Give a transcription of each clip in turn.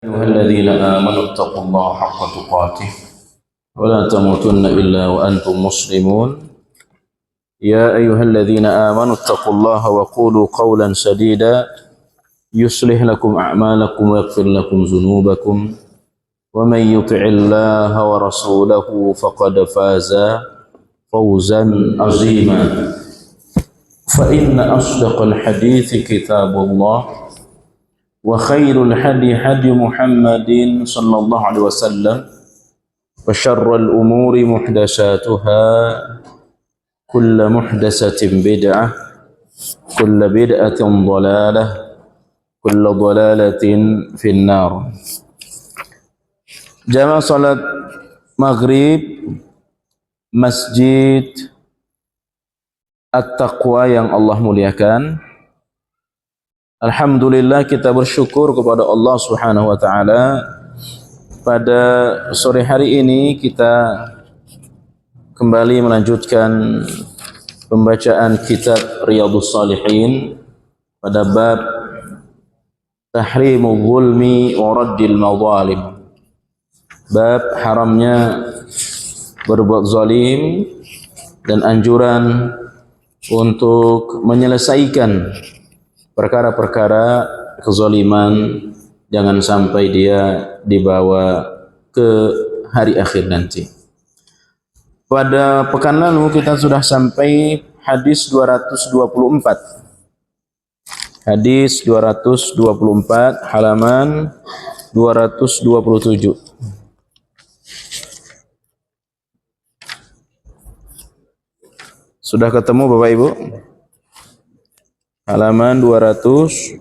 أيها الذين آمنوا اتقوا الله حق تقاته ولا تموتن إلا وأنتم مسلمون. يا أيها الذين آمنوا اتقوا الله وقولوا قولا سديدا يصلح لكم أعمالكم ويغفر لكم ذنوبكم ومن يطع الله ورسوله فقد فاز فوزا عظيما. فإن أصدق الحديث كتاب الله وخير الهدي هدي محمد صلى الله عليه وسلم وشر الأمور محدثاتها كل محدثة بدعة كل بدعة ضلالة كل ضلالة في النار. Jamaah salat maghrib Masjid At-Taqwa yang Allah muliakan, alhamdulillah kita bersyukur kepada Allah Subhanahu wa taala. Pada sore hari ini kita kembali melanjutkan pembacaan kitab Riyadhus Shalihin pada bab Tahrimul Zulmi wa Raddil Madzalim. Bab haramnya berbuat zalim dan anjuran untuk menyelesaikan perkara-perkara kezaliman, jangan sampai dia dibawa ke hari akhir nanti. Pada pekan lalu kita sudah sampai hadis 224. Hadis 224 halaman 227. Sudah ketemu Bapak Ibu? Halaman 227.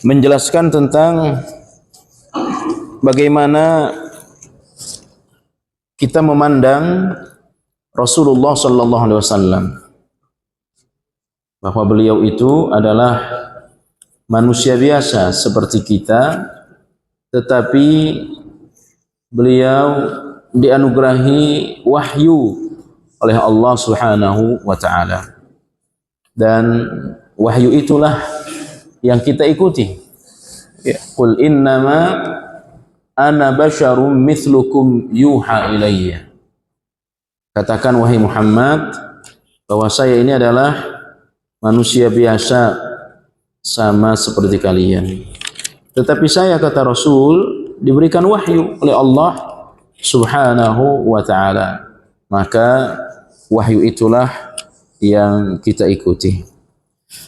Menjelaskan tentang bagaimana kita memandang Rasulullah sallallahu alaihi wasallam, bahwa beliau itu adalah manusia biasa seperti kita, tetapi beliau dianugerahi wahyu oleh Allah Subhanahu wa taala. Dan wahyu itulah yang kita ikuti. Qul innama ana basyarum mithlukum yuha ilayya. Katakan wahai Muhammad bahwa saya ini adalah manusia biasa sama seperti kalian. Tetapi saya, kata Rasul, diberikan wahyu oleh Allah Subhanahu wa ta'ala. Maka wahyu itulah yang kita ikuti.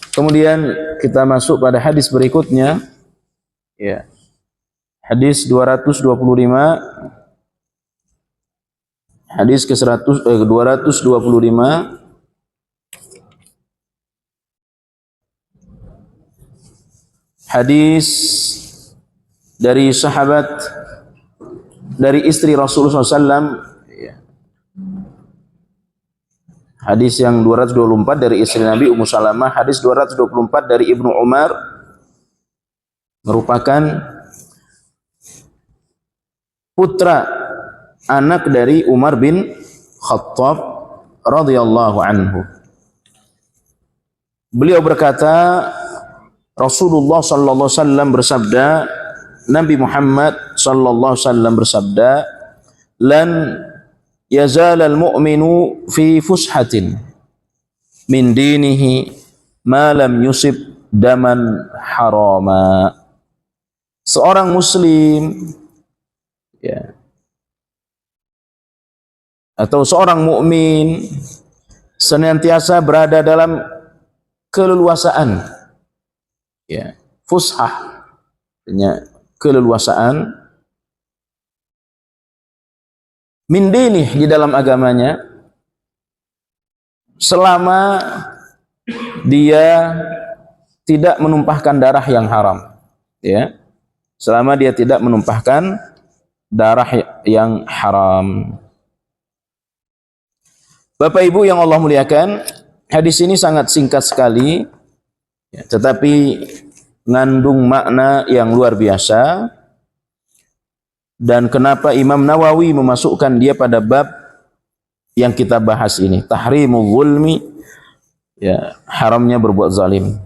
Kemudian kita masuk pada hadis berikutnya. Ya. Hadis 225. Hadis ke 225. Hadis dari sahabat, dari istri Rasulullah SAW. Hadis yang 224 dari istri Nabi Ummu Salamah. Hadis 224 dari Ibnu Umar, merupakan putra anak dari Umar bin Khattab radhiyallahu anhu. Beliau berkata, Rasulullah sallallahu alaihi wasallam bersabda, Nabi Muhammad sallallahu alaihi wasallam bersabda, "Lan yazalal mu'minu fi fushatin min dinihi ma lam yusib daman harama." Seorang muslim, ya, atau seorang mukmin senantiasa berada dalam keleluasaan, ya, fushah, artinya keleluasaan, min dinih, di dalam agamanya, selama dia tidak menumpahkan darah yang haram, ya, selama dia tidak menumpahkan darah yang haram. Bapak Ibu yang Allah muliakan, hadis ini sangat singkat sekali, ya, tetapi mengandung makna yang luar biasa. dan kenapa Imam Nawawi memasukkan dia pada bab yang kita bahas ini, tahrimul zulmi, ya, haramnya berbuat zalim.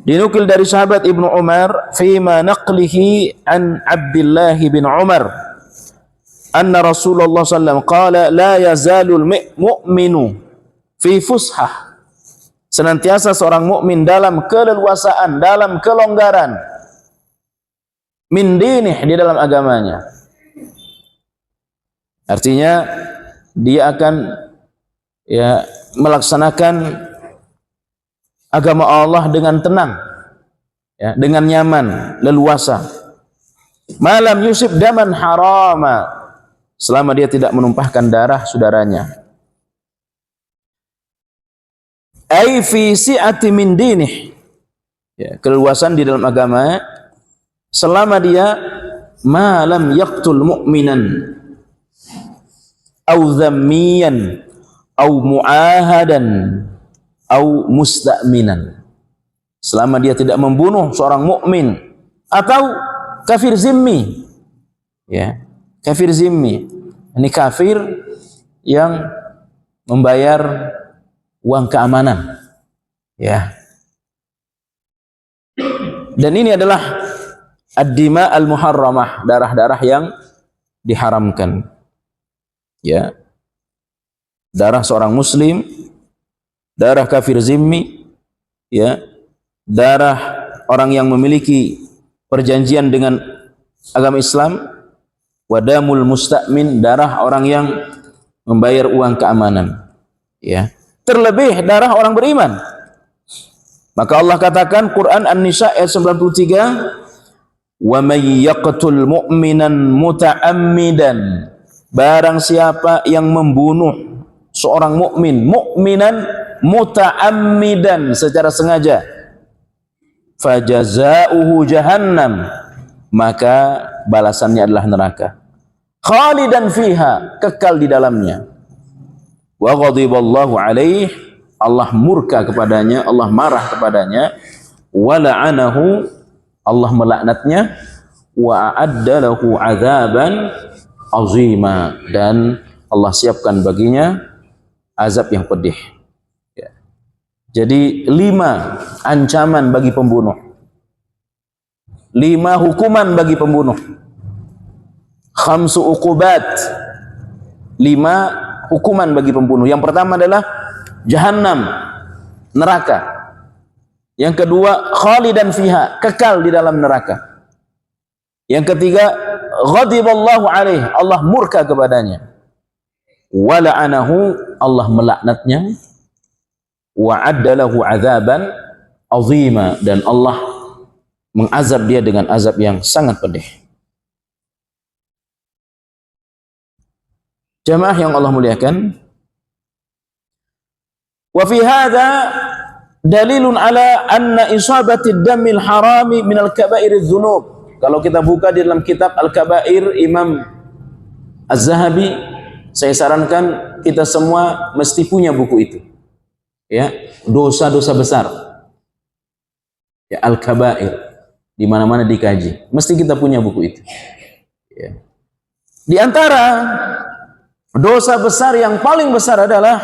Dinukil dari sahabat Ibnu Umar fima naqlihi an Abdullah bin Umar anna Rasulullah sallallahu qala la yazalul mu'minu fi fushah, senantiasa seorang mukmin dalam keleluasaan, dalam kelonggaran, min dinih, di dalam agamanya. Artinya dia akan, ya, melaksanakan agama Allah dengan tenang, ya, dengan nyaman, leluasa. Malam yusib daman harama, selama dia tidak menumpahkan darah saudaranya. Ai fi si'ati min dinih, ya, keleluasan di dalam agama selama dia malam yaqtul mu'minan au dhammiyan au mu'ahadan au musta'minan, selama dia tidak membunuh seorang mukmin atau kafir zimmi, ya, kafir zimmi, ini kafir yang membayar uang keamanan, ya. Dan ini adalah ad-dima al-muharramah, darah-darah yang diharamkan, ya. Darah seorang muslim, darah kafir zimmi, ya, darah orang yang memiliki perjanjian dengan agama Islam, wadamul musta'min, darah orang yang membayar uang keamanan, ya. Terlebih darah orang beriman. Maka Allah katakan, Quran An-Nisa ayat 93, wa may yaqtul mu'minan muta'ammidan, barang siapa yang membunuh seorang mukmin, mukminan muta'ammidan, secara sengaja, fajazauhu jahannam, maka balasannya adalah neraka, khalidan fiha, kekal di dalamnya. Wa ghadiballahu alaih, Allah murka kepadanya, Allah marah kepadanya, wa la'anahu, Allah melaknatnya, wa a'adda lahu 'adzaban 'azima, dan Allah siapkan baginya azab yang pedih. Ya. Jadi 5 ancaman bagi pembunuh, 5 hukuman bagi pembunuh, khamsu uqubat, 5 hukuman bagi pembunuh. Yang pertama adalah jahannam, neraka. Yang kedua, khalidan fiha, kekal di dalam neraka. Yang ketiga, ghadiballahu alaih, Allah murka kepadanya. Wa la'anahu, Allah melaknatnya. Wa addalahu azaban azima, dan Allah mengazab dia dengan azab yang sangat pedih. Jamaah yang Allah muliakan, wa fi hadza dalilun ala anna isabati damil harami minal kabairiz dzunub. Kalau kita buka di dalam kitab Al-Kabair Imam Az-Zahabi, saya sarankan kita semua mesti punya buku itu, ya, dosa-dosa besar, ya, Al-Kabair, di mana-mana dikaji, mesti kita punya buku itu, ya. Di antara dosa besar yang paling besar adalah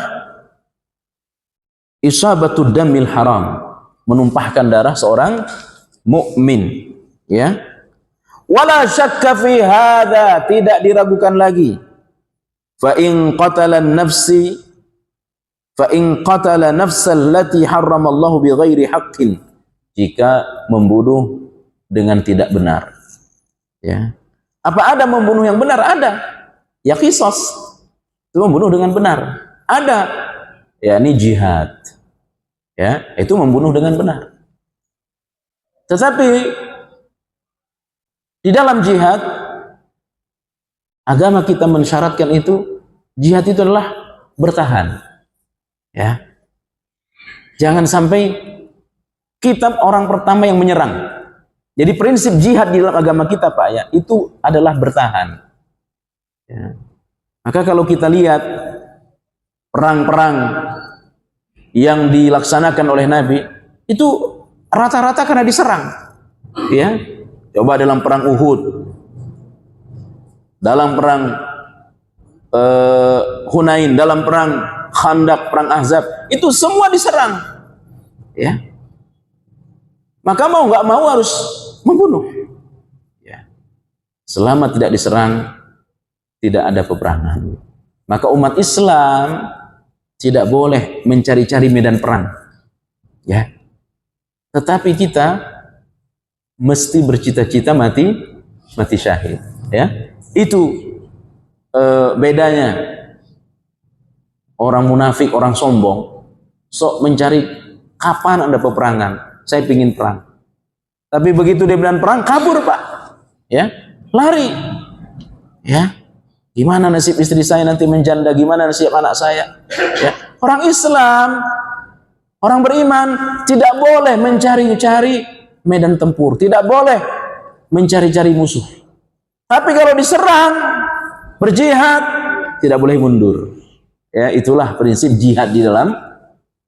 isabatud damil haram, menumpahkan darah seorang mukmin, ya. Wala syakka fi hadza, tidak diragukan lagi. Fa in qatala nafsi, fa in qatala nafsal lati harramallahu bighairi haqqin, jika membunuh dengan tidak benar, ya. Apa ada membunuh yang benar? Ada. Ya qisas, itu membunuh dengan benar. Ada, ya, ini jihad, ya, itu membunuh dengan benar. Tetapi di dalam jihad, agama kita mensyaratkan itu, jihad itu adalah bertahan, ya. Jangan sampai kita orang pertama yang menyerang. Jadi prinsip jihad di dalam agama kita, Pak, ya, itu adalah bertahan, ya. Maka kalau kita lihat perang-perang yang dilaksanakan oleh Nabi, itu rata-rata karena diserang, ya. Coba dalam perang Uhud, dalam perang Hunain, dalam perang Khandaq, perang Ahzab, itu semua diserang. Ya. Maka mau nggak mau harus membunuh. Ya. Selama tidak diserang, tidak ada peperangan. Maka umat Islam tidak boleh mencari-cari medan perang. Ya. Tetapi kita mesti bercita-cita mati syahid. Ya. Itu bedanya orang munafik, orang sombong, sok mencari kapan ada peperangan. Saya pingin perang. Tapi begitu dia bilang perang, kabur Pak. Ya, lari. Ya, gimana nasib istri saya nanti menjanda? Gimana nasib anak saya? Ya, orang Islam, orang beriman tidak boleh mencari-cari medan tempur, tidak boleh mencari-cari musuh. Tapi kalau diserang, berjihad, tidak boleh mundur. Ya, itulah prinsip jihad di dalam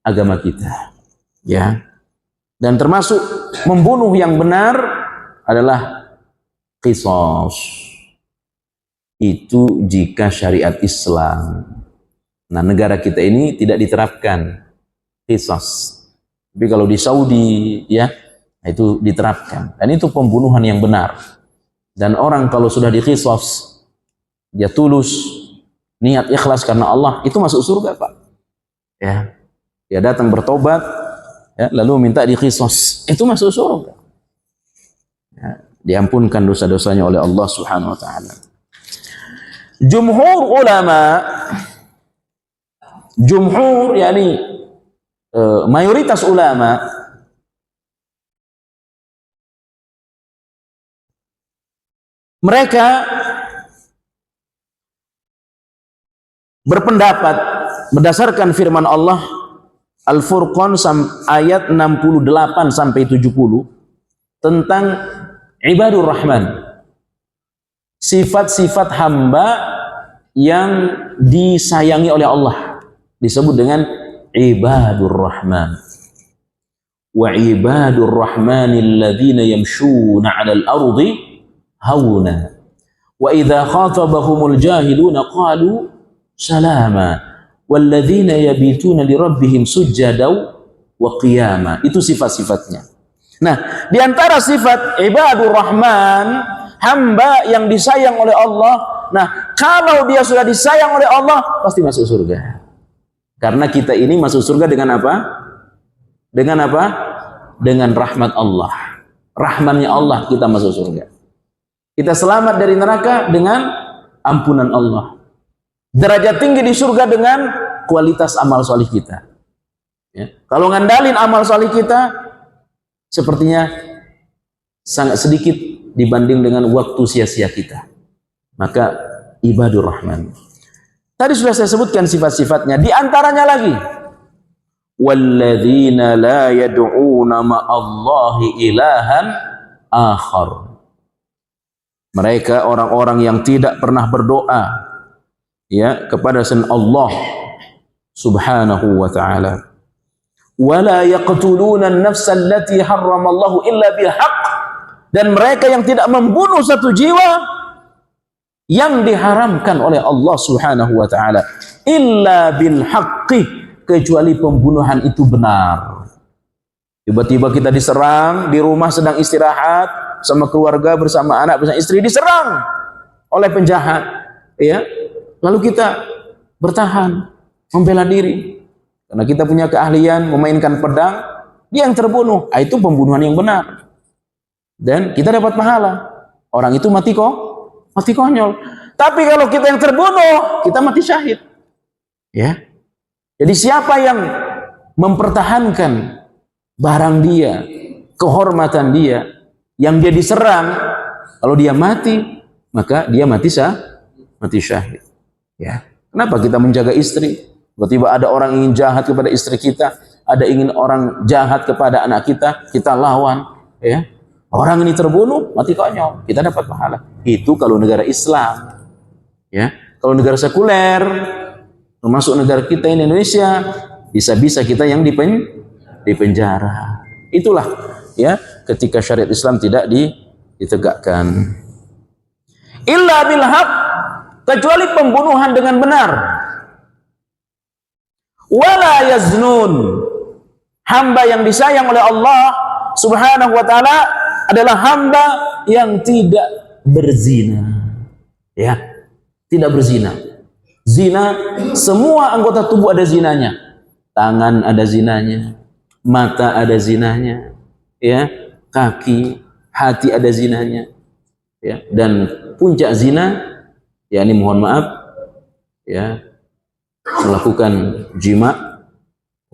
agama kita. Ya. Dan termasuk membunuh yang benar adalah qisas. Itu jika syariat Islam. Nah, negara kita ini tidak diterapkan qisas. Tapi kalau di Saudi, ya, itu diterapkan. Dan itu pembunuhan yang benar. Dan orang kalau sudah di qisas, dia tulus, niat ikhlas karena Allah, itu masuk surga Pak. Ya, dia datang bertobat, ya, lalu minta diqisas, itu masuk surga. Ya, diampunkan dosa-dosanya oleh Allah Subhanahu wa taala. Jumhur ulama, jumhur yakni mayoritas ulama mereka berpendapat berdasarkan firman Allah Al-Furqan ayat 68 sampai 70 tentang ibadur rahman, sifat-sifat hamba yang disayangi oleh Allah, disebut dengan ibadur rahman. Wa ibadur rahmanil ladzina yamshuna 'alal ardi hauna wa idza khatabahumul jahiluna qalu salama walladzina yabituna lirabbihim sujjadaw wa qiyama. Itu sifat-sifatnya. Nah, di antara sifat ibadur rahman, hamba yang disayang oleh Allah. Nah, kalau dia sudah disayang oleh Allah, pasti masuk surga. Karena kita ini masuk surga dengan apa? Dengan apa? Dengan rahmat Allah. Rahmannya Allah kita masuk surga. Kita selamat dari neraka dengan ampunan Allah. Derajat tinggi di surga dengan kualitas amal solih kita. Ya. Kalau ngandalin amal solih kita, sepertinya sangat sedikit dibanding dengan waktu sia-sia kita. Maka ibadur rahman. Tadi sudah saya sebutkan sifat-sifatnya. Di antaranya lagi, walladzina la yad'una ma'allahi ilahan akhar. Mereka orang-orang yang tidak pernah berdoa, ya, kepada selain Allah Subhanahu wa ta'ala. Wala yaqtuluna an-nafsa allati harramallahu illa bihaq. Dan mereka yang tidak membunuh satu jiwa yang diharamkan oleh Allah Subhanahu wa ta'ala illa bil haqqi, kecuali pembunuhan itu benar. Tiba-tiba kita diserang di rumah, sedang istirahat sama keluarga, bersama anak, bersama istri, diserang oleh penjahat, ya. Lalu kita bertahan, membela diri karena kita punya keahlian memainkan pedang, dia yang terbunuh. Itu pembunuhan yang benar. Dan kita dapat pahala. Orang itu mati konyol. Tapi kalau kita yang terbunuh, kita mati syahid. Ya. Jadi siapa yang mempertahankan barang dia, kehormatan dia, yang dia diserang, kalau dia mati, maka dia mati syahid. Ya. Kenapa kita menjaga istri? Tiba-tiba ada orang ingin jahat kepada istri kita, ada ingin orang jahat kepada anak kita, kita lawan. Ya. Orang ini terbunuh, mati konyol, kita dapat pahala. Itu kalau negara Islam. Ya. Kalau negara sekuler, termasuk negara kita ini Indonesia, bisa-bisa kita yang dipenjara. Itulah, ya, ketika syariat Islam tidak ditegakkan. illa bil haq, kecuali pembunuhan dengan benar. Wala yaznun, hamba yang disayang oleh Allah Subhanahu wa taala adalah hamba yang tidak berzina. Ya, tidak berzina. Zina, semua anggota tubuh ada zinanya. Tangan ada zinanya, mata ada zinanya, ya, kaki, hati ada zinanya, ya. Dan puncak zina, yakni mohon maaf, ya, melakukan jima,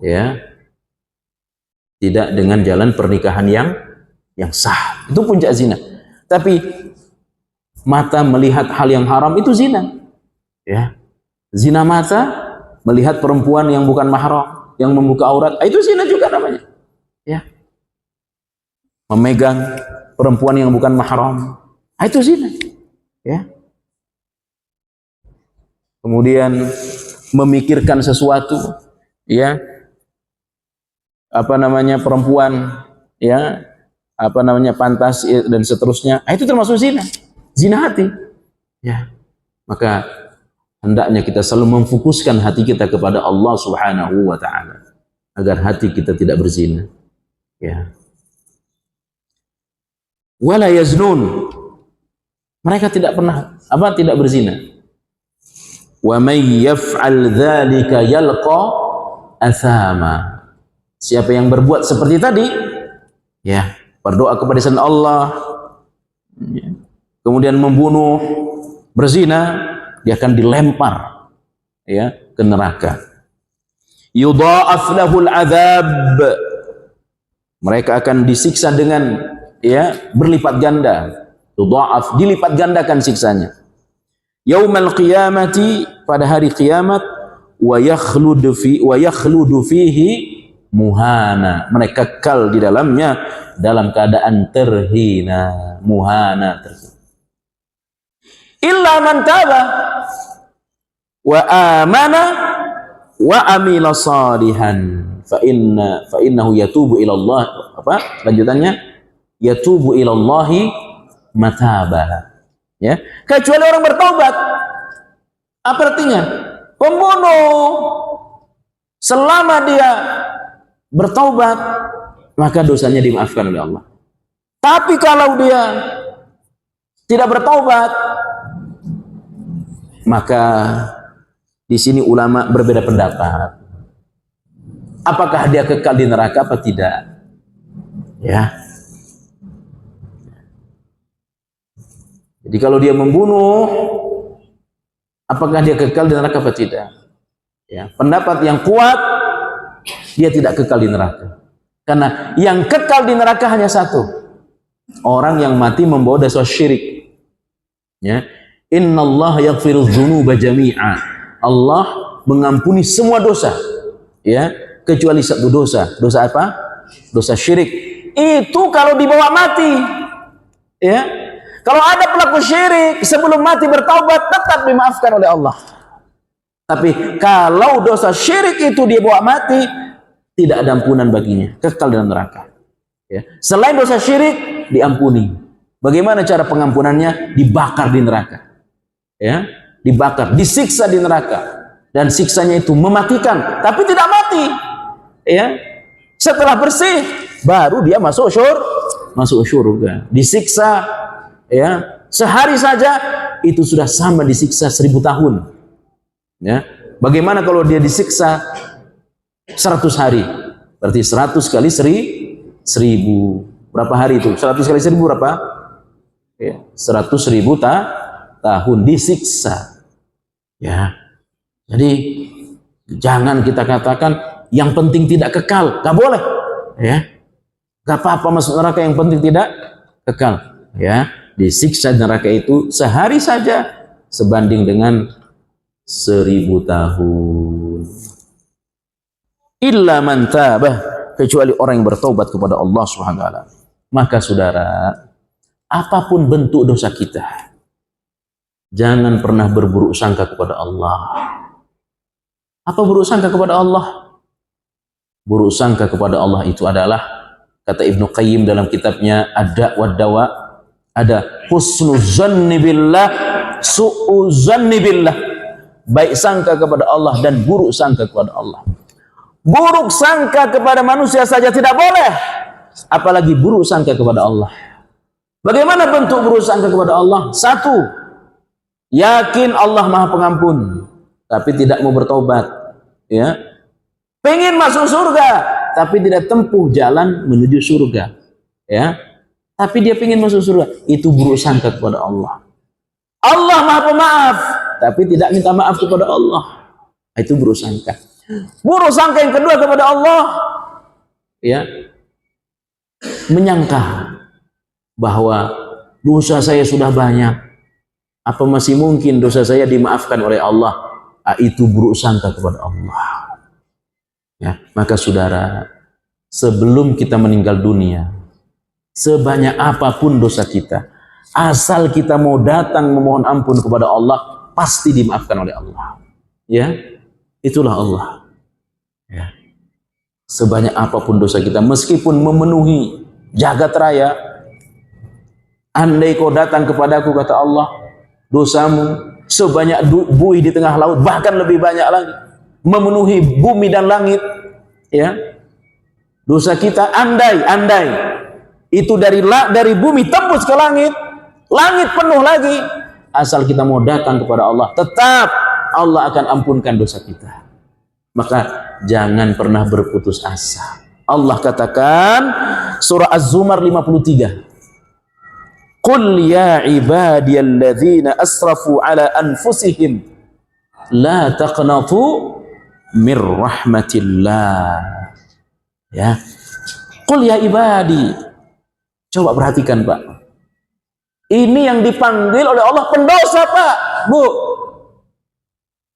ya, tidak dengan jalan pernikahan yang sah. Itu puncak zina. Tapi mata melihat hal yang haram itu zina, ya. Zina mata melihat perempuan yang bukan mahram, yang membuka aurat, itu zina juga namanya, ya. Memegang perempuan yang bukan mahram, itu zina, ya. Kemudian memikirkan sesuatu, ya, apa namanya, perempuan, ya, apa namanya, pantas dan seterusnya, itu termasuk zina, zina hati, ya. Maka hendaknya kita selalu memfokuskan hati kita kepada Allah Subhanahu wa taala agar hati kita tidak berzina, ya. Wala yaznun, mereka tidak pernah tidak berzina. Wa may yaf'al dzalika yalqa athama, siapa yang berbuat seperti tadi, ya, berdoa kepada selain Allah, ya, kemudian membunuh, berzina, dia akan dilempar, ya, ke neraka. Yudha'af lahul adzab, mereka akan disiksa dengan, ya, berlipat ganda. Yudha'af, dilipat gandakan siksanya. Yaumal qiyamati, pada hari kiamat, wa yakhludu fihi muhana, mereka kekal di dalamnya dalam keadaan terhina, muhana, terhina. Illa man taba wa amana wa amila salihan fa innahu yatubu ila Allah, lanjutannya, yatubu ila Allahi mataba, ya, kecuali orang bertobat. Apa artinya? Pembunuh, selama dia bertobat, maka dosanya dimaafkan oleh Allah. Tapi kalau dia tidak bertobat, maka di sini ulama berbeda pendapat. Apakah dia kekal di neraka apa tidak? Ya. Jadi kalau dia membunuh, apakah dia kekal di neraka apa tidak? Ya, pendapat yang kuat, dia tidak kekal di neraka. Karena yang kekal di neraka hanya satu, orang yang mati membawa dosa syirik. Ya. Innallaha yaghfiru dzunuba jami'a, Allah mengampuni semua dosa, ya, kecuali satu dosa. Dosa apa? Dosa syirik. Itu kalau dibawa mati, ya. Kalau ada pelaku syirik sebelum mati bertaubat, tetap dimaafkan oleh Allah. Tapi kalau dosa syirik itu dia bawa mati, tidak ada ampunan baginya, kekal dalam neraka, ya. Selain dosa syirik diampuni. Bagaimana cara pengampunannya? Dibakar di neraka, ya, dibakar, disiksa di neraka, dan siksanya itu mematikan, tapi tidak mati, ya. Setelah bersih, baru dia masuk surga. Disiksa, ya, sehari saja itu sudah sama disiksa 1000 tahun, ya. Bagaimana kalau dia disiksa 100 hari? Berarti 100 kali 1000 berapa hari itu? 100 kali 1000 berapa? Ya, 100.000 tahun disiksa, ya. Jadi jangan kita katakan yang penting tidak kekal, gak boleh, ya. Gak apa-apa masuk neraka, yang penting tidak kekal, ya. Disiksa neraka itu sehari saja sebanding dengan 1000 tahun. Illa man tabah, kecuali orang yang bertobat kepada Allah Subhanahu wa taala. Maka saudara, apapun bentuk dosa kita, jangan pernah berburuk sangka kepada Allah. Apa buruk sangka kepada Allah? Buruk sangka kepada Allah itu adalah, kata Ibnu Qayyim dalam kitabnya Ad-Da' wad Dawa, Ada husnuzanni billah, su'uzanni billah. Baik sangka kepada Allah dan buruk sangka kepada Allah. Buruk sangka kepada manusia saja tidak boleh, apalagi buruk sangka kepada Allah. Bagaimana bentuk buruk sangka kepada Allah? Satu, yakin Allah Maha Pengampun, tapi tidak mau bertobat. Ya, pengen masuk surga, tapi tidak tempuh jalan menuju surga. Ya, tapi dia pengen masuk surga. Itu buruk sangka kepada Allah. Allah Maha Pemaaf, tapi tidak minta maaf kepada Allah. Itu buruk sangka. Buruk sangka yang kedua kepada Allah, ya, menyangka bahwa dosa saya sudah banyak, apa masih mungkin dosa saya dimaafkan oleh Allah? Itu buruk sangka kepada Allah. Ya, maka saudara, sebelum kita meninggal dunia, sebanyak apapun dosa kita, asal kita mau datang memohon ampun kepada Allah, pasti dimaafkan oleh Allah. Ya, itulah Allah. Ya. Sebanyak apapun dosa kita, meskipun memenuhi jagat raya, andai kau datang kepadaku, kata Allah, dosamu sebanyak buih di tengah laut, bahkan lebih banyak lagi, memenuhi bumi dan langit. Ya, dosa kita andai itu dari bumi tembus ke langit, langit penuh lagi, asal kita mau datang kepada Allah, tetap Allah akan ampunkan dosa kita. Maka jangan pernah berputus asa. Allah katakan surah Az-Zumar 53, Qul ya ibadiyalladzina asrafu ala anfusihim la taqnatu mir rahmatillah. Ya, Qul ya ibadi. Coba perhatikan Pak, ini yang dipanggil oleh Allah pendosa Pak, Bu.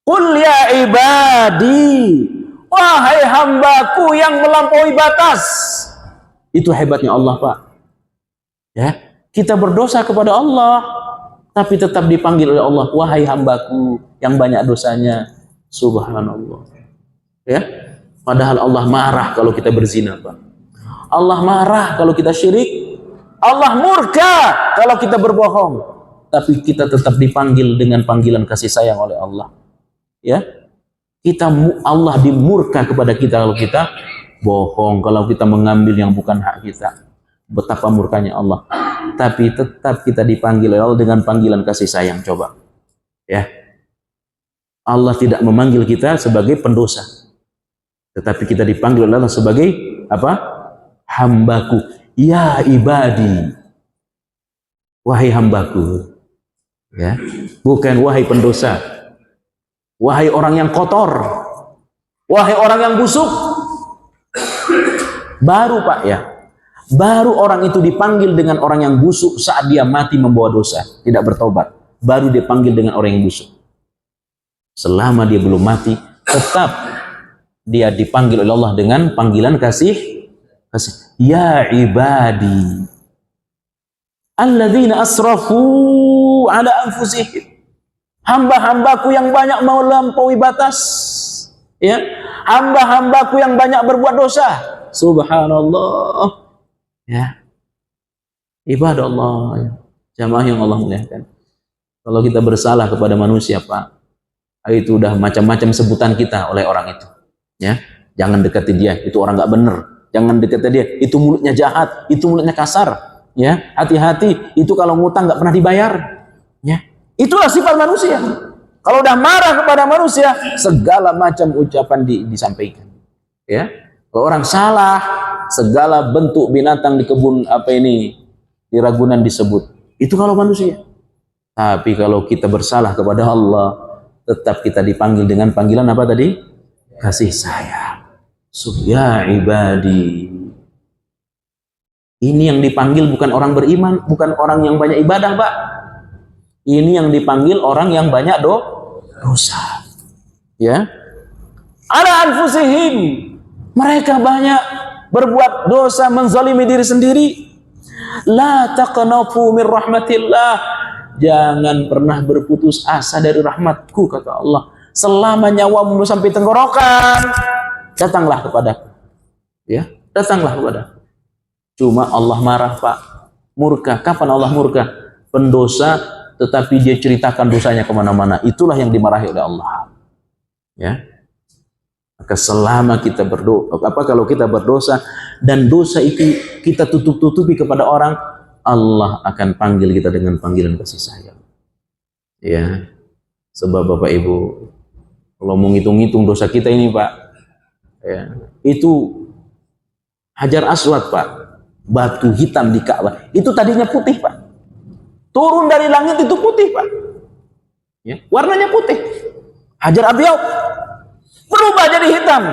Qul ya ibadi, wahai hambaku yang melampaui batas. Itu hebatnya Allah Pak. Ya, kita berdosa kepada Allah, tapi tetap dipanggil oleh Allah, wahai hambaku yang banyak dosanya. Subhanallah. Ya, padahal Allah marah kalau kita berzina Pak. Allah marah kalau kita syirik. Allah murka kalau kita berbohong. Tapi kita tetap dipanggil dengan panggilan kasih sayang oleh Allah. Ya, Allah dimurka kepada kita kalau kita bohong, kalau kita mengambil yang bukan hak kita. Betapa murkanya Allah. Tapi tetap kita dipanggil oleh Allah dengan panggilan kasih sayang. Coba, ya, Allah tidak memanggil kita sebagai pendosa, tetapi kita dipanggil oleh Allah sebagai apa? Hambaku, ya ibadi, wahai hambaku. Ya, bukan wahai pendosa, wahai orang yang kotor, wahai orang yang busuk. Baru Pak ya, baru orang itu dipanggil dengan orang yang busuk saat dia mati membawa dosa, tidak bertobat. Baru dia panggil dengan orang yang busuk. Selama dia belum mati, tetap dia dipanggil oleh Allah dengan panggilan kasih. Ya ibadi alladzina asrafu ala anfusihim, hamba-hambaku yang banyak melampaui batas. Ya, hamba-hambaku yang banyak berbuat dosa. Subhanallah. Ya, ibadah Allah, jamaah yang Allah muliakan. Kalau kita bersalah kepada manusia Pak, itu udah macam-macam sebutan kita oleh orang itu. Ya, jangan dekati dia, itu orang nggak bener. Jangan dekati dia, itu mulutnya jahat, itu mulutnya kasar. Ya, hati-hati, itu kalau ngutang nggak pernah dibayar. Ya, itulah sifat manusia. Kalau udah marah kepada manusia, segala macam ucapan disampaikan. Ya, kalau orang salah, segala bentuk binatang di kebun di Ragunan disebut. Itu kalau manusia. Tapi kalau kita bersalah kepada Allah, tetap kita dipanggil dengan panggilan apa tadi? Kasih sayang. Ya ibadi. Ini yang dipanggil bukan orang beriman, bukan orang yang banyak ibadah Pak. Ini yang dipanggil orang yang banyak dosa. Ya. Ala anfusihim. Mereka banyak berbuat dosa, menzalimi diri sendiri. La taqnatu mir rahmatillah. Jangan pernah berputus asa dari rahmatku, kata Allah. Selama nyawamu sampai tenggorokan, datanglah kepadaku. Ya, datanglah kepadaku. Cuma Allah marah Pak. murka. Kapan Allah murka? Pendosa tetapi dia ceritakan dosanya kemana-mana. Itulah yang dimarahi oleh Allah. Ya. Maka selama kita kalau kita berdosa dan dosa itu kita tutup-tutupi kepada orang, Allah akan panggil kita dengan panggilan kasih sayang. Ya. Sebab Bapak Ibu, kalau mau ngitung-ngitung dosa kita ini Pak, ya, itu Hajar Aswad Pak, batu hitam di Ka'bah, itu tadinya putih Pak. Turun dari langit itu putih Pak. Ya, warnanya putih. Hajar Abyad berubah jadi hitam.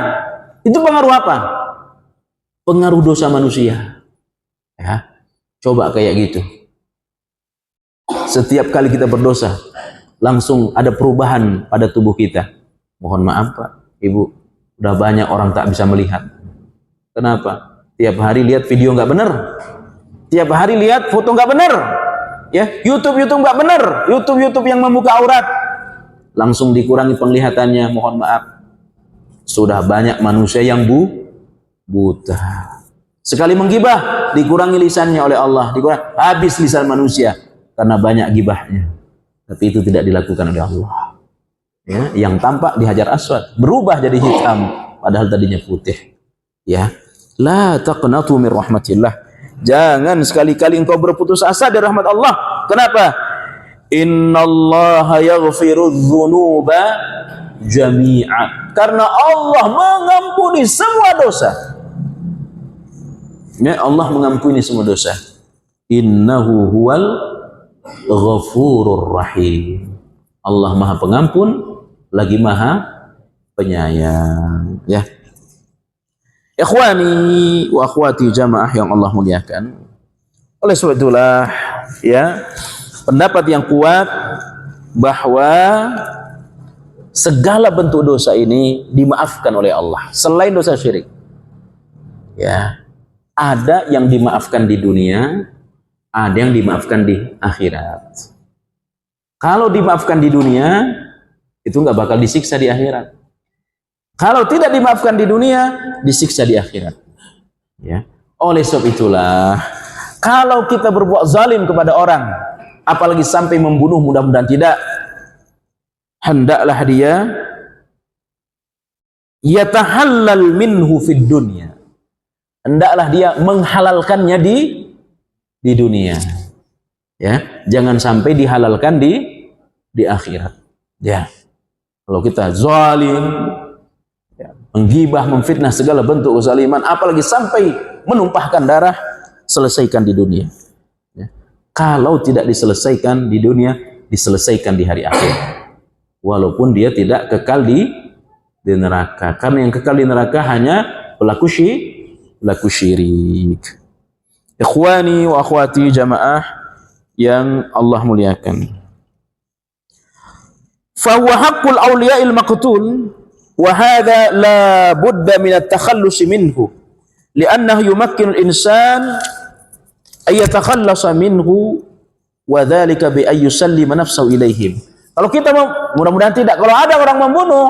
Itu pengaruh apa? Pengaruh dosa manusia. Ya, coba kayak gitu. Setiap kali kita berdosa, langsung ada perubahan pada tubuh kita. Mohon maaf Pak, Ibu, udah banyak orang tak bisa melihat. Kenapa? Tiap hari lihat video nggak bener, tiap hari lihat foto nggak bener, ya YouTube nggak bener, YouTube yang membuka aurat, langsung dikurangi penglihatannya. Mohon maaf, sudah banyak manusia yang buta. Sekali menggibah dikurangi lisannya oleh Allah, habis lisan manusia karena banyak gibahnya. Tapi itu tidak dilakukan oleh Allah. Ya, yang tampak di Hajar Aswad berubah jadi hitam, padahal tadinya putih. Ya. La taqnatu min rahmatillah. Jangan sekali-kali engkau berputus asa dari rahmat Allah. Kenapa? Innallaha yaghfiru dzunuba jami'a. Karena Allah mengampuni semua dosa. Ya, Allah mengampuni semua dosa. Innahu huwal ghafurur rahim. Allah Maha Pengampun lagi Maha Penyayang. Ya. Ikhwani wa akhwati jamaah yang Allah muliakan. Oleh sebab itulah ya, pendapat yang kuat bahwa segala bentuk dosa ini dimaafkan oleh Allah selain dosa syirik. Ya. Ada yang dimaafkan di dunia, ada yang dimaafkan di akhirat. Kalau dimaafkan di dunia, itu nggak bakal disiksa di akhirat. Kalau tidak dimaafkan di dunia, disiksa di akhirat. Ya. Oleh sebab itulah, kalau kita berbuat zalim kepada orang, apalagi sampai membunuh, mudah-mudahan tidak, hendaklah dia yatahallal minhu fid dunya. Hendaklah dia menghalalkannya di dunia. Ya, jangan sampai dihalalkan di akhirat. Ya. Kalau kita zalim, ya, menggibah, memfitnah, segala bentuk kezaliman, apalagi sampai menumpahkan darah, selesaikan di dunia. Ya. Kalau tidak diselesaikan di dunia, diselesaikan di hari akhir. Walaupun dia tidak kekal di neraka. Karena yang kekal di neraka hanya pelaku syirik. Ikhwani wa akhwati jamaah yang Allah muliakan. Fa huwa haqqul awliya'il maqtul wa hadha la budda min at-takhallus minhu li'annahu yumakkinu al-insan ay yatakhallasa minhu wa dhalika bi ay yusallima nafsahu ilaihim. Kalau kita mudah-mudahan tidak, kalau ada orang membunuh,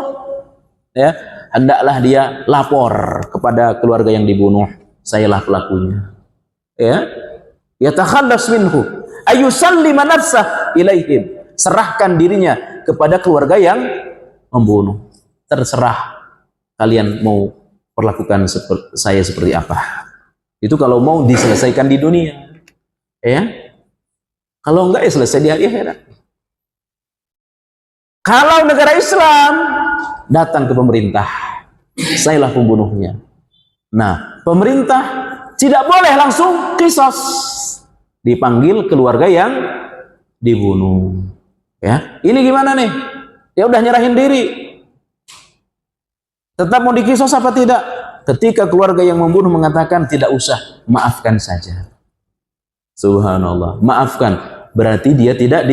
ya, hendaklah dia lapor kepada keluarga yang dibunuh, sayalah pelakunya. Ya, yatakhallas minhu ay yusallima nafsahu ilaihim. Serahkan dirinya kepada keluarga yang membunuh. Terserah kalian mau perlakukan saya seperti apa. Itu kalau mau diselesaikan di dunia, ya. Kalau enggak, ya selesai di akhirat. Kalau negara Islam datang ke pemerintah, sayalah pembunuhnya. Nah, pemerintah tidak boleh langsung qisas, dipanggil keluarga yang dibunuh. Ya, ini gimana nih? Ya udah nyerahin diri. Tetap mau dikisos apa tidak? Ketika keluarga yang membunuh mengatakan tidak usah, maafkan saja. Subhanallah, maafkan. Berarti dia tidak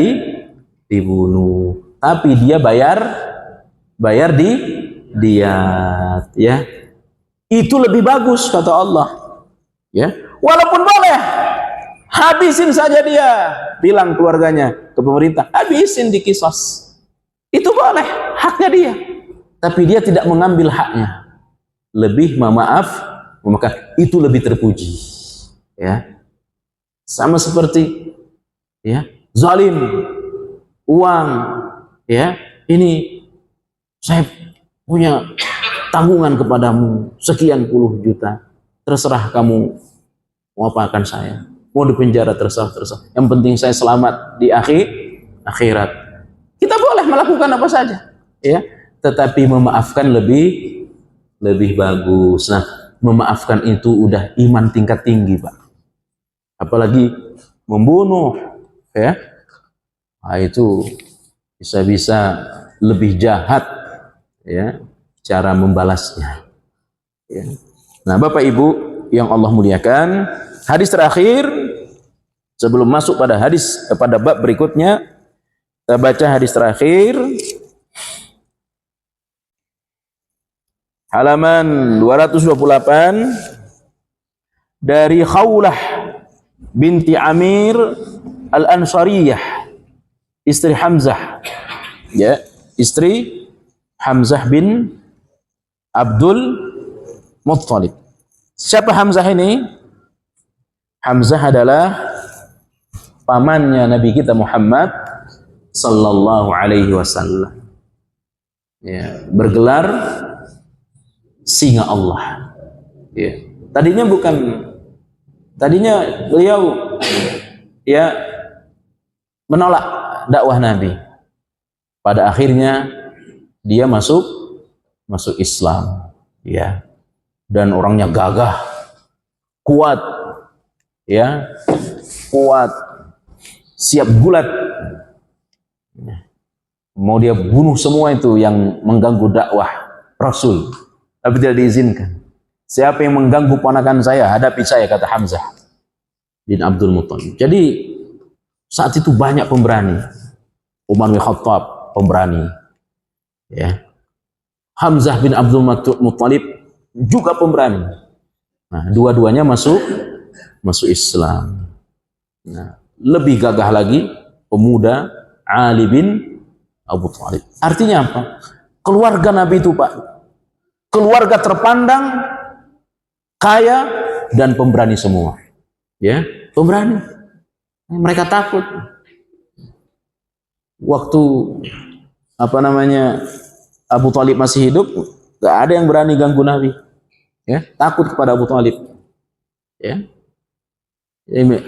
dibunuh, tapi dia bayar diyat, ya. Itu lebih bagus kata Allah. Ya, walaupun boleh habisin saja dia, bilang keluarganya ke pemerintah, habisin di kisos. Itu boleh, haknya dia. Tapi dia tidak mengambil haknya. Lebih memaaf, maka itu lebih terpuji. Ya. Sama seperti ya, zalim, uang, ya, ini saya punya tanggungan kepadamu sekian puluh juta, terserah kamu mau apakan saya, mau dipenjara terserah, yang penting saya selamat di akhirat. Kita boleh melakukan apa saja, ya, tetapi memaafkan lebih bagus. Nah, memaafkan itu udah iman tingkat tinggi, Pak. Apalagi membunuh, ya, nah, itu bisa-bisa lebih jahat, ya, cara membalasnya, ya. Nah, Bapak Ibu yang Allah muliakan, hadis terakhir sebelum masuk pada pada bab berikutnya, kita baca hadis terakhir halaman 228 dari Khawlah binti Amir Al-Ansariyah, istri Hamzah, ya, istri Hamzah bin Abdul Muttalib. Siapa Hamzah ini? Hamzah adalah pamannya Nabi kita Muhammad sallallahu alaihi wasallam. Ya, bergelar singa Allah. Ya. Tadinya beliau ya menolak dakwah Nabi. Pada akhirnya dia masuk Islam, ya. Dan orangnya gagah, kuat, ya, kuat, siap gulat. Mau dia bunuh semua itu yang mengganggu dakwah Rasul, tapi tidak diizinkan. Siapa yang mengganggu ponakan saya, hadapi saya, kata Hamzah bin Abdul Muttalib. Jadi saat itu banyak pemberani. Umar bin Khattab pemberani, ya. Hamzah bin Abdul Muttalib juga pemberani. Nah, dua-duanya masuk Islam. Nah, lebih gagah lagi pemuda Ali bin Abu Thalib. Artinya apa? Keluarga Nabi itu, Pak, keluarga terpandang, kaya dan pemberani semua. Ya, pemberani. Mereka takut. Waktu Abu Thalib masih hidup, gak ada yang berani ganggu Nabi. Ya, takut kepada Abu Thalib. Ya. Ini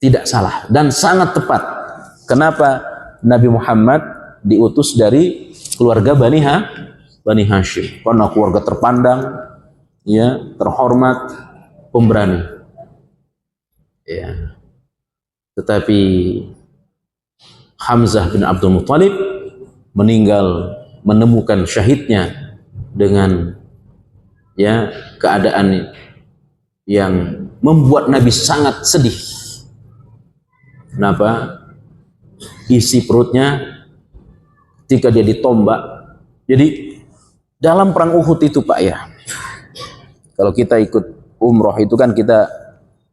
tidak salah dan sangat tepat. Kenapa Nabi Muhammad diutus dari keluarga Bani Hashim? Karena keluarga terpandang, ya, terhormat, pemberani. Ya. Tetapi Hamzah bin Abdul Muttalib meninggal, menemukan syahidnya dengan, ya, keadaan yang membuat Nabi sangat sedih. Kenapa? Isi perutnya ketika dia ditombak. Jadi dalam perang Uhud itu, Pak, ya, kalau kita ikut umroh itu kan kita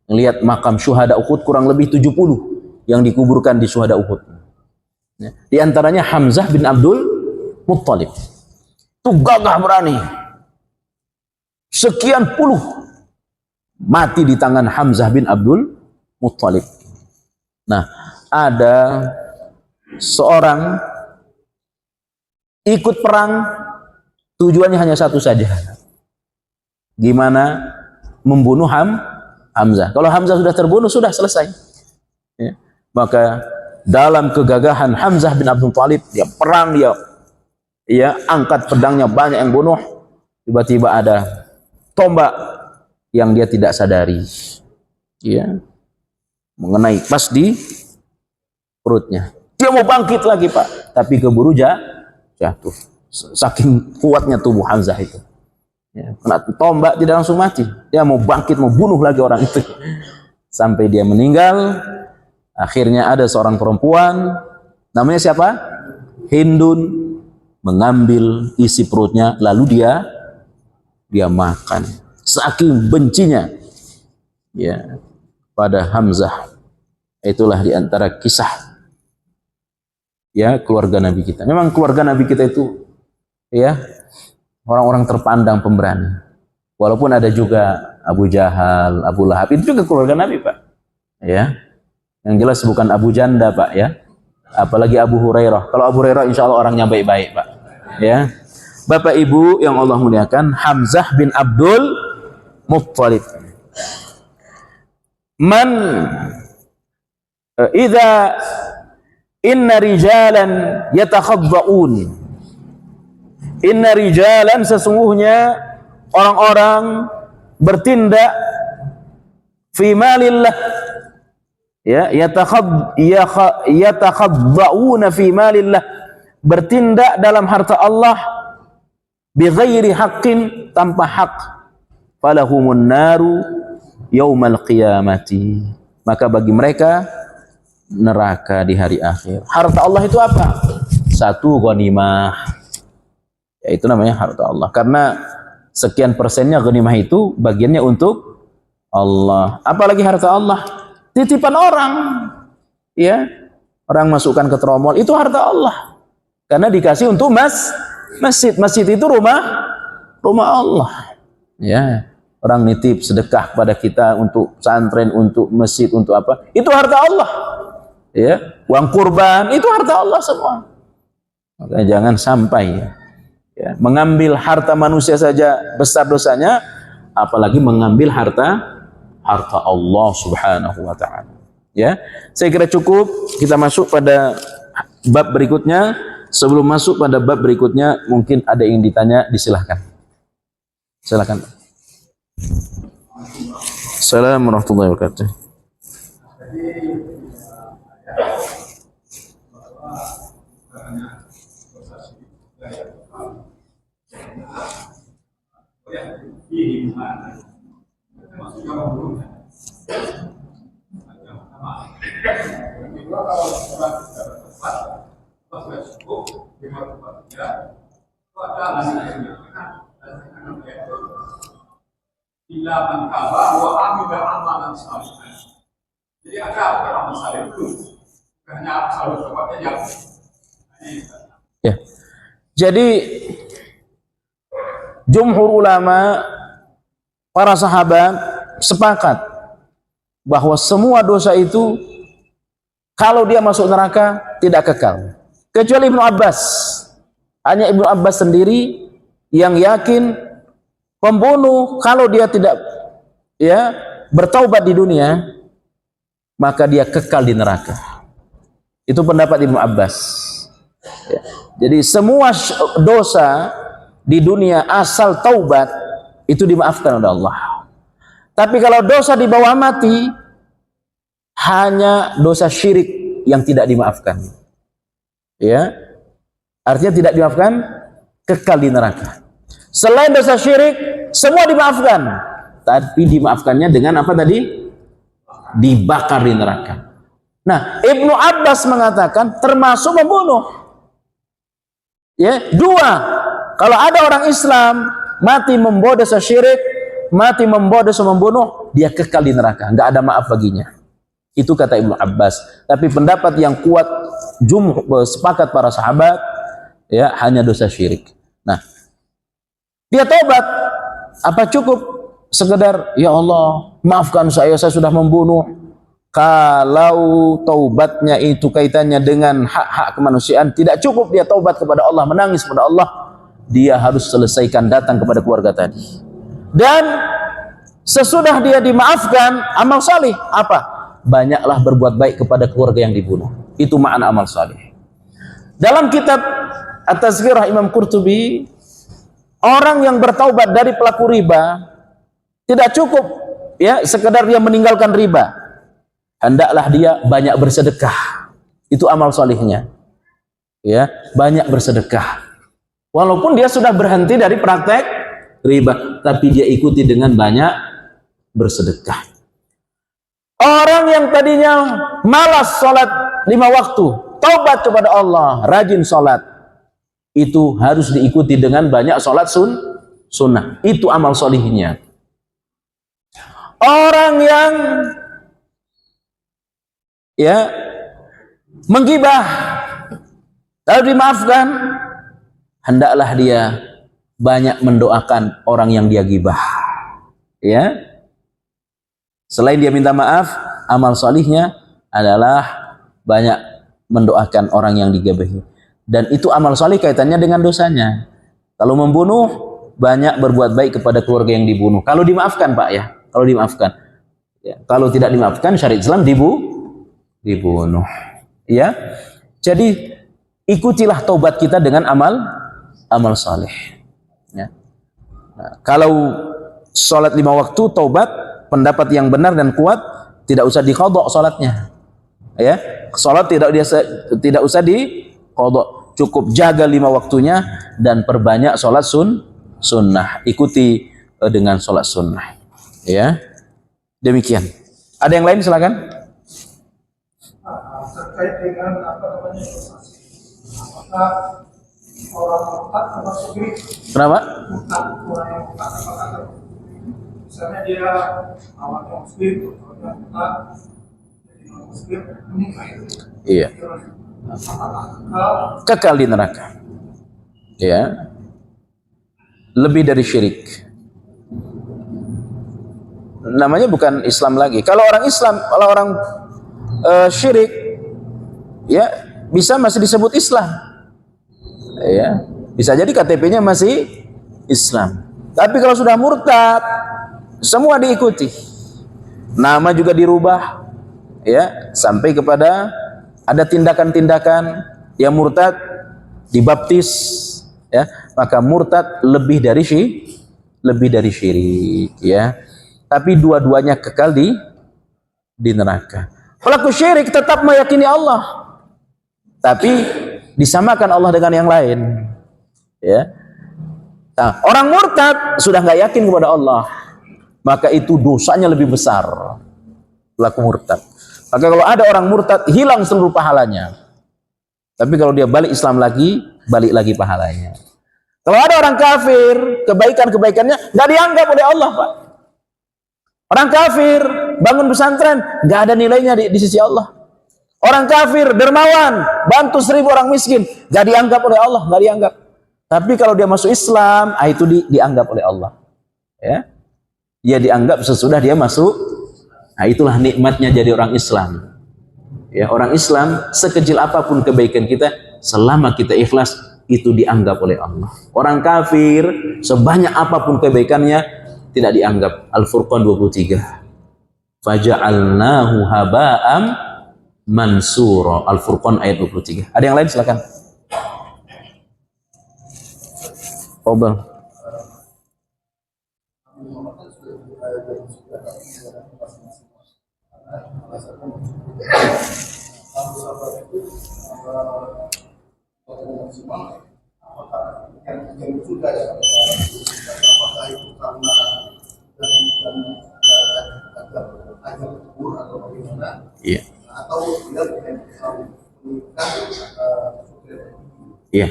melihat makam syuhada Uhud kurang lebih 70 yang dikuburkan di syuhada Uhud. Ya. Di antaranya Hamzah bin Abdul Muttalib. Itu gagah berani. Sekian puluh mati di tangan Hamzah bin Abdul Muttalib. Nah, ada seorang ikut perang, tujuannya hanya satu saja. Gimana membunuh Hamzah. Kalau Hamzah sudah terbunuh, sudah selesai. Ya. Maka dalam kegagahan Hamzah bin Abdul Muttalib, dia perang, dia angkat pedangnya, banyak yang bunuh. Tiba-tiba ada tombak yang dia tidak sadari, ya, mengenai pas di perutnya. Dia mau bangkit lagi, Pak, tapi keburu jatuh. Saking kuatnya tubuh Hamzah itu, ya, kena tombak tidak langsung mati. Dia mau bangkit, mau bunuh lagi orang itu, sampai dia meninggal. Akhirnya ada seorang perempuan, namanya siapa? Hindun, mengambil isi perutnya, lalu dia makan. Saking bencinya, ya, pada Hamzah. Itulah diantara kisah, ya, keluarga Nabi kita. Memang keluarga Nabi kita itu, ya, orang-orang terpandang, pemberani. Walaupun ada juga Abu Jahal, Abu Lahab, itu juga keluarga Nabi, Pak. Ya. Yang jelas bukan Abu Janda, Pak, ya. Apalagi Abu Hurairah. Kalau Abu Hurairah insya Allah orangnya baik-baik, Pak. Ya. Bapak Ibu yang Allah muliakan, Hamzah bin Abdul Muttalib. Man idza inna rijalan yatakhadda'un. Inna rijalan, sesungguhnya orang-orang bertindak fi malillah, ya, yatakhadda'una fi malillah, bertindak dalam harta Allah bighairi haqqin, tanpa hak, falahumun naru yaumal qiyamati, maka bagi mereka neraka di hari akhir. Harta Allah itu apa? Satu ghanimah, yaitu namanya harta Allah, karena sekian persennya ghanimah itu bagiannya untuk Allah. Apalagi harta Allah titipan orang, ya, orang masukkan ke tromol, itu harta Allah, karena dikasih untuk masjid itu rumah Allah, ya. Orang nitip sedekah pada kita untuk pesantren, untuk masjid, untuk apa, itu harta Allah, ya. Uang kurban itu harta Allah semua. Maka jangan sampai, ya, mengambil harta manusia saja besar dosanya, apalagi mengambil harta Allah Subhanahu wa taala. Ya, saya kira cukup, kita masuk pada bab berikutnya. Sebelum masuk pada bab berikutnya, mungkin ada yang ditanya, disilahkan. Silakan. Assalamualaikum warahmatullahi wabarakatuh. Bila mengkabah wa amila amalan salihan. Jadi ada amalan saleh itu hanya saleh sebabnya yang ya. Jadi jumhur ulama, para sahabat sepakat bahwa semua dosa itu kalau dia masuk neraka tidak kekal, kecuali Ibnu Abbas. Hanya Ibnu Abbas sendiri yang yakin pembunuh kalau dia tidak, ya, bertaubat di dunia, maka dia kekal di neraka. Itu pendapat Ibnu Abbas, ya. Jadi semua dosa di dunia asal taubat itu dimaafkan oleh Allah. Tapi kalau dosa di bawah mati, hanya dosa syirik yang tidak dimaafkan, ya. Artinya tidak dimaafkan, kekal di neraka. Selain dosa syirik, semua dimaafkan, tapi dimaafkannya dengan apa tadi? Dibakar di neraka. Nah, Ibnu Abbas mengatakan termasuk membunuh. Ya, dua. Kalau ada orang Islam mati membawa dosa syirik, mati membawa dosa membunuh, dia kekal di neraka, nggak ada maaf baginya. Itu kata Ibnu Abbas. Tapi pendapat yang kuat, sepakat para sahabat, ya, hanya dosa syirik. Nah, dia tobat, apa cukup sekedar ya Allah maafkan saya sudah membunuh? Kalau taubatnya itu kaitannya dengan hak-hak kemanusiaan, tidak cukup dia taubat kepada Allah, menangis kepada Allah, dia harus selesaikan datang kepada keluarga tadi. Dan sesudah dia dimaafkan, amal salih apa? Banyaklah berbuat baik kepada keluarga yang dibunuh. Itu makna amal salih. Dalam kitab At-Tazkirah Imam Qurtubi, orang yang bertaubat dari pelaku riba tidak cukup, ya, sekedar dia meninggalkan riba, hendaklah dia banyak bersedekah. Itu amal salihnya, ya, banyak bersedekah. Walaupun dia sudah berhenti dari praktek riba, tapi dia ikuti dengan banyak bersedekah. Orang yang tadinya malas sholat 5 waktu, taubat kepada Allah, rajin sholat, itu harus diikuti dengan banyak sholat sunnah. Itu amal solihnya. Orang yang, ya, menggibah lalu dimaafkan, hendaklah dia banyak mendoakan orang yang dia gibah, ya. Selain dia minta maaf, amal solihnya adalah banyak mendoakan orang yang digibahi. Dan itu amal saleh kaitannya dengan dosanya. Kalau membunuh, banyak berbuat baik kepada keluarga yang dibunuh. Kalau dimaafkan Pak ya, kalau dimaafkan. Ya, kalau tidak dimaafkan, syariat Islam dibunuh. Ya, jadi ikutilah taubat kita dengan amal saleh. Ya. Nah, kalau sholat 5 waktu taubat, pendapat yang benar dan kuat, tidak usah diqadha salatnya. Ya, sholat tidak usah diqadha, cukup jaga 5 waktunya dan perbanyak sholat sunnah. Ikuti dengan sholat sunnah. Ya, demikian. Ada yang lain silakan. Terkait dengan apa namanya apakah orang murtad termasuk ini? Kenapa? Murtad, orang yang murtad apakah misalnya dia awalnya muslim, awalnya murtad, jadi non muslim menikah. Iya. Kekal di neraka. Ya. Lebih dari syirik. Namanya bukan Islam lagi. Kalau orang Islam, kalau orang syirik, ya bisa masih disebut Islam. Ya, bisa jadi KTP-nya masih Islam. Tapi kalau sudah murtad, semua diikuti. Nama juga dirubah, ya, sampai kepada ada tindakan-tindakan yang murtad dibaptis, ya, maka murtad lebih dari syirik, ya. Tapi dua-duanya kekal di neraka. Pelaku syirik tetap meyakini Allah, tapi disamakan Allah dengan yang lain. Ya. Nah, orang murtad sudah nggak yakin kepada Allah, maka itu dosanya lebih besar. Pelaku murtad. Maka kalau ada orang murtad, hilang seluruh pahalanya. Tapi kalau dia balik Islam lagi, balik lagi pahalanya. Kalau ada orang kafir, kebaikan-kebaikannya nggak dianggap oleh Allah, Pak. Orang kafir bangun pesantren nggak ada nilainya di sisi Allah. Orang kafir dermawan bantu 1000 orang miskin nggak dianggap oleh Allah, nggak dianggap. Tapi kalau dia masuk Islam, itu dianggap oleh Allah. Ya, dia dianggap sesudah dia masuk. Nah, itulah nikmatnya jadi orang Islam. Ya, orang Islam sekecil apapun kebaikan kita, selama kita ikhlas, itu dianggap oleh Allah. Orang kafir sebanyak apapun kebaikannya tidak dianggap. Al-Furqan 23. Faja'alnahu haba'am mansura. Al-Furqan ayat 23. Ada yang lain silakan. Obel. Iya. Iya.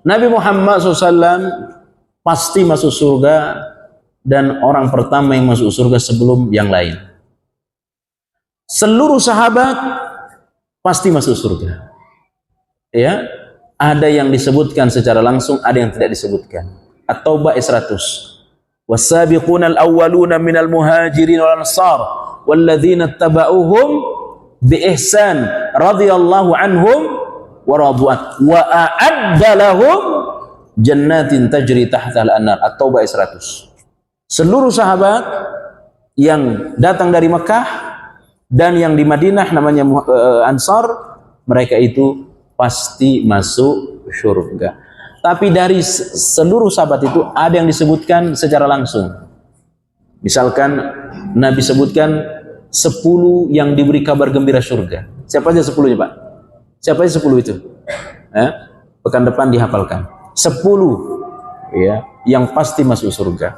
Nabi Muhammad SAW pasti masuk surga dan orang pertama yang masuk surga sebelum yang lain. Seluruh sahabat pasti masuk surga. Ya, ada yang disebutkan secara langsung, ada yang tidak disebutkan. At-Taubah 100. Was-sabiquna al-awwaluna minal muhajirin wal ansar walladzina ittaba'uhum bi ihsan radhiyallahu anhum wa radwan wa a'adda lahum jannatin tajri tahtal anhar. At-Taubah 100. Seluruh sahabat yang datang dari Mekah dan yang di Madinah namanya Ansar, mereka itu pasti masuk surga. Tapi dari seluruh sahabat itu ada yang disebutkan secara langsung. Misalkan Nabi sebutkan 10 yang diberi kabar gembira surga. Siapa aja 10-nya, Pak? Siapa aja 10 itu? Pekan depan dihafalkan. 10 ya, yang pasti masuk surga.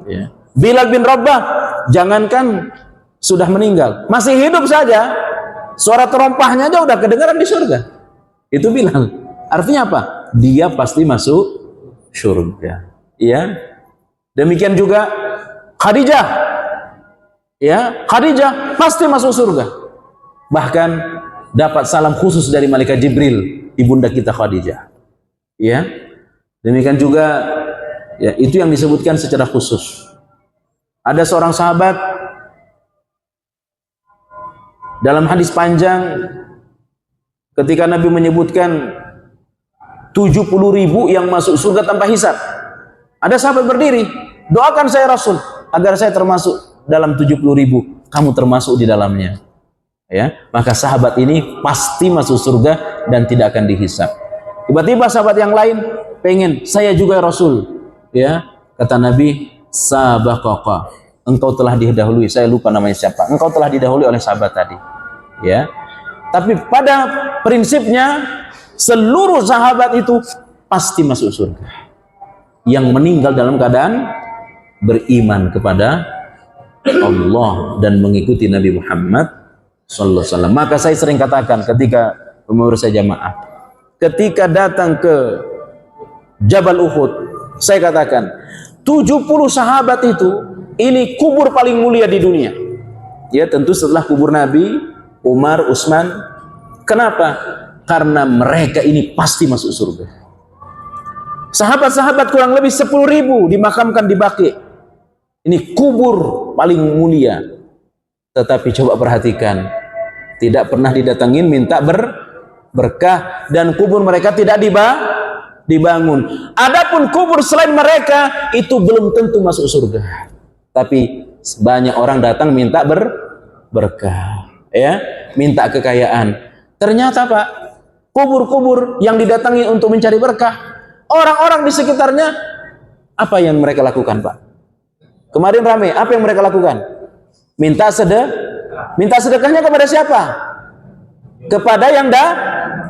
Ya. Bilal bin Rabah, jangankan sudah meninggal, masih hidup saja, suara terompahnya aja udah kedengaran di surga. Itu Bilal. Artinya apa? Dia pasti masuk surga. Ya. Demikian juga Khadijah. Ya, Khadijah pasti masuk surga. Bahkan dapat salam khusus dari malaikat Jibril, ibunda kita Khadijah. Ya. Demikian juga ya, itu yang disebutkan secara khusus. Ada seorang sahabat Dalam hadis panjang ketika Nabi menyebutkan 70.000 yang masuk surga tanpa hisab, ada sahabat berdiri, doakan saya Rasul agar saya termasuk dalam 70.000. Kamu termasuk di dalamnya. Ya, maka sahabat ini pasti masuk surga dan tidak akan dihisab. Tiba-tiba sahabat yang lain pengen, saya juga Rasul. Ya, kata Nabi, sabaqaqa, engkau telah didahului. Saya lupa namanya siapa. Engkau telah didahului oleh sahabat tadi. Ya, tapi pada prinsipnya seluruh sahabat itu pasti masuk surga. Yang meninggal dalam keadaan beriman kepada Allah dan mengikuti Nabi Muhammad sallallahu alaihi wasallam. Maka saya sering katakan ketika pengurus jamaah, ketika datang ke Jabal Uhud, saya katakan 70 sahabat itu ini kubur paling mulia di dunia. Ya, tentu setelah kubur Nabi, Umar, Utsman. Kenapa? Karena mereka ini pasti masuk surga. Sahabat-sahabat kurang lebih 10.000 dimakamkan di Baqi. Ini kubur paling mulia. Tetapi coba perhatikan, tidak pernah didatangin minta berkah, dan kubur mereka tidak dibangun. Adapun kubur selain mereka itu belum tentu masuk surga. Tapi banyak orang datang minta berkah, ya, minta kekayaan. Ternyata Pak, kubur-kubur yang didatangi untuk mencari berkah, orang-orang di sekitarnya apa yang mereka lakukan Pak? Kemarin ramai, apa yang mereka lakukan? Minta sedekahnya kepada siapa? Kepada yang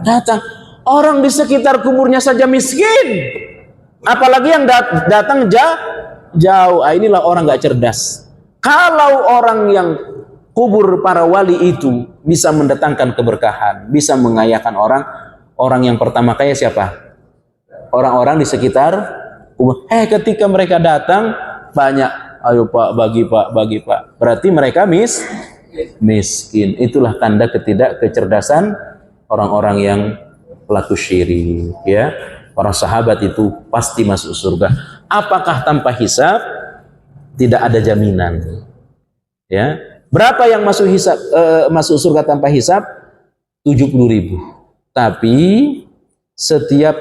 datang. Orang di sekitar kuburnya saja miskin, apalagi yang datang jauh. Inilah orang gak cerdas. Kalau orang yang kubur para wali itu bisa mendatangkan keberkahan, bisa mengayakan orang yang pertama kaya siapa? Orang-orang di sekitar kubur. Ketika mereka datang banyak, ayo Pak, bagi Pak. Berarti mereka miskin. Itulah tanda ketidakkecerdasan orang-orang yang pelaku syirik, ya. Para sahabat itu pasti masuk surga. Apakah tanpa hisab? Tidak ada jaminan. Ya. Berapa yang masuk surga tanpa hisab? 70.000. Tapi setiap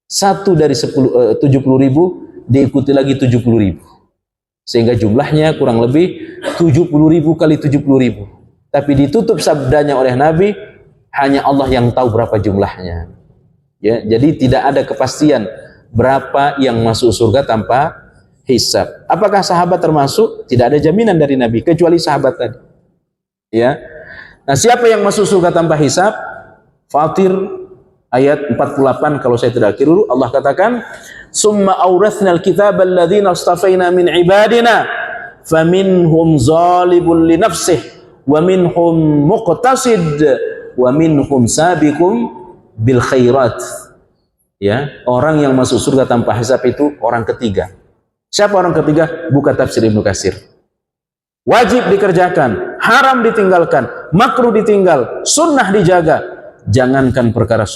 satu dari 70.000 diikuti lagi 70.000. Sehingga jumlahnya kurang lebih 70.000 kali 70.000. Tapi ditutup sabdanya oleh Nabi, hanya Allah yang tahu berapa jumlahnya. Ya, jadi tidak ada kepastian berapa yang masuk surga tanpa hisab. Apakah sahabat termasuk? Tidak ada jaminan dari Nabi kecuali sahabat tadi. Ya. Nah, siapa yang masuk surga tanpa hisab? Fatir ayat 48 kalau saya tidak keliru, Allah katakan, "Summa awrathna al-kitaba alladhina istafaina min ibadina faminhum zalibun li nafsihi wa minhum muqtasid wa minhum sabiqum bil khairat." Ya, orang yang masuk surga tanpa hisab itu orang ketiga. Siapa orang ketiga? Buka tafsir Ibnu Katsir. Wajib dikerjakan, haram ditinggalkan, makruh ditinggal, sunnah dijaga. Jangankan perkara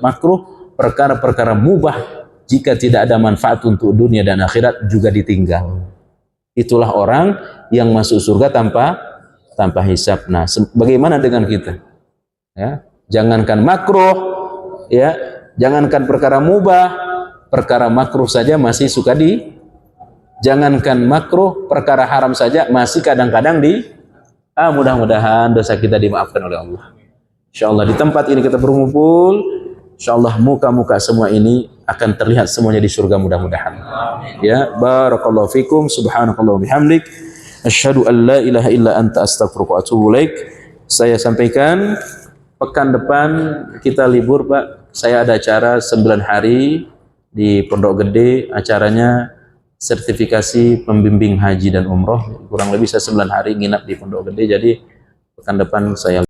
makruh, perkara-perkara mubah jika tidak ada manfaat untuk dunia dan akhirat juga ditinggal. Itulah orang yang masuk surga tanpa hisab. Nah, bagaimana dengan kita? Ya, jangankan makruh, ya, jangankan perkara mubah, perkara makruh saja masih suka jangankan makruh, perkara haram saja masih kadang-kadang mudah-mudahan dosa kita dimaafkan oleh Allah. Insyaallah di tempat ini kita berkumpul, insyaallah muka-muka semua ini akan terlihat semuanya di surga mudah-mudahan. Ya, barakallahu fikum, subhanakallah bihamdik, asyhadu an la ilaha illa anta astaghfiruka wa atubu ilaik. Saya sampaikan pekan depan kita libur Pak. Saya ada acara 9 hari di Pondok Gede, acaranya sertifikasi pembimbing haji dan umroh. Kurang lebih saya 9 hari nginap di Pondok Gede, jadi pekan depan saya